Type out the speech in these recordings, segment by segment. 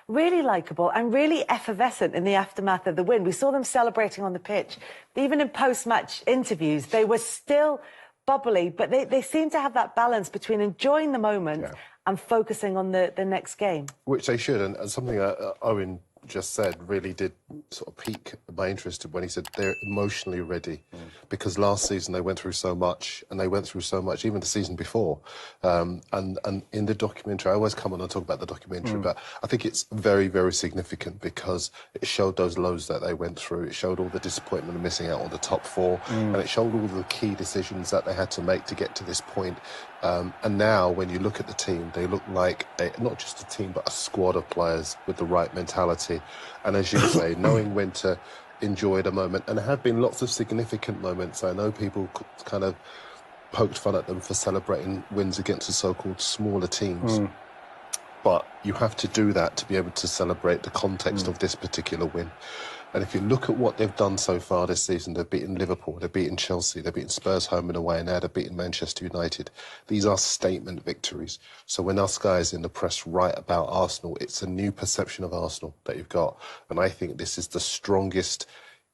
really likeable and really effervescent in the aftermath of the win. We saw them celebrating on the pitch. Even in post-match interviews, they were still bubbly, but they seem to have that balance between enjoying the moment and focusing on the next game. Which they should, and something Owen just said really did sort of pique my interest when he said they're emotionally ready, because last season they went through so much, and they went through so much even the season before. And in the documentary, I always come on and talk about the documentary, but I think it's very, very significant because it showed those lows that they went through. It showed all the disappointment of missing out on the top four, and it showed all the key decisions that they had to make to get to this point. And now, when you look at the team, they look like not just a team, but a squad of players with the right mentality. And as you say, knowing when to enjoy the moment. And there have been lots of significant moments. I know people kind of poked fun at them for celebrating wins against the so-called smaller teams. But you have to do that to be able to celebrate the context of this particular win. And if you look at what they've done so far this season, they've beaten Liverpool, they've beaten Chelsea, they've beaten Spurs home and away, and now they've beaten Manchester United. These are statement victories. So when us guys in the press write about Arsenal, it's a new perception of Arsenal that you've got. And I think this is the strongest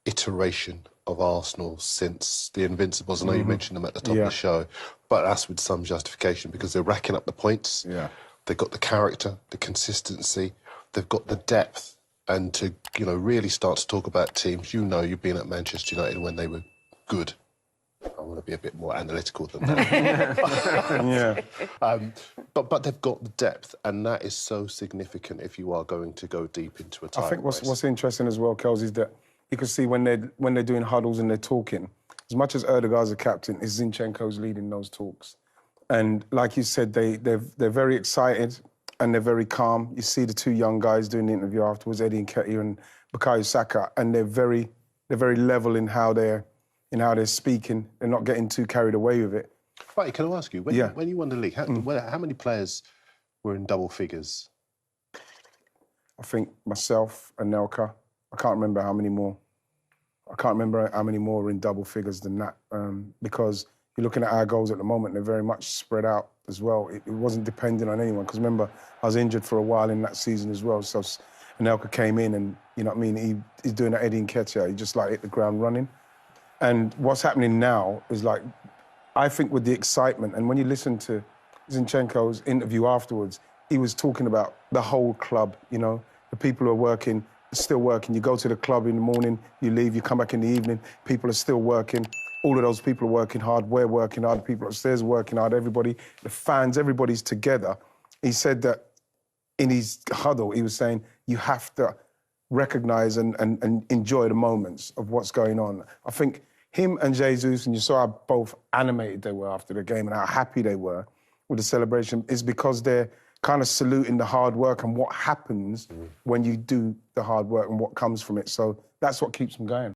iteration of Arsenal since the Invincibles. I know you mentioned them at the top of the show, but that's with some justification because they're racking up the points. They've got the character, the consistency, they've got the depth. And to, you know, really start to talk about teams, you know, you've been at Manchester United when they were good. I want to be a bit more analytical than that. But they've got the depth, and that is so significant if you are going to go deep into a title. I think what's interesting as well, Kels, is that you can see when they're doing huddles and they're talking, as much as Erdegaard's the captain, is Zinchenko's leading those talks. And like you said, they're very excited. And they're very calm. You see the two young guys doing the interview afterwards, Eddie Nketiah and Bukayo Saka, and they're very level in how they're speaking. They're not getting too carried away with it. Right, can I ask you, when you won the league, how many players were in double figures? I think myself and Nelka. I can't remember how many more. I can't remember how many more were in double figures than that, because you're looking at our goals at the moment, they're very much spread out as well. It wasn't dependent on anyone, because remember, I was injured for a while in that season as well, so Anelka came in and, you know what I mean, he's doing that Eddie Nketiah, he just like hit the ground running. And what's happening now is like, I think with the excitement, and when you listen to Zinchenko's interview afterwards, he was talking about the whole club, you know, the people who are working, still working. You go to the club in the morning, you leave, you come back in the evening, people are still working. All of those people are working hard, we're working hard, the people upstairs are working hard, everybody, the fans, everybody's together. He said that in his huddle, he was saying, you have to recognise and enjoy the moments of what's going on. I think him and Jesus, and you saw how both animated they were after the game and how happy they were with the celebration, is because they're kind of saluting the hard work and what happens when you do the hard work and what comes from it. So that's what keeps them going.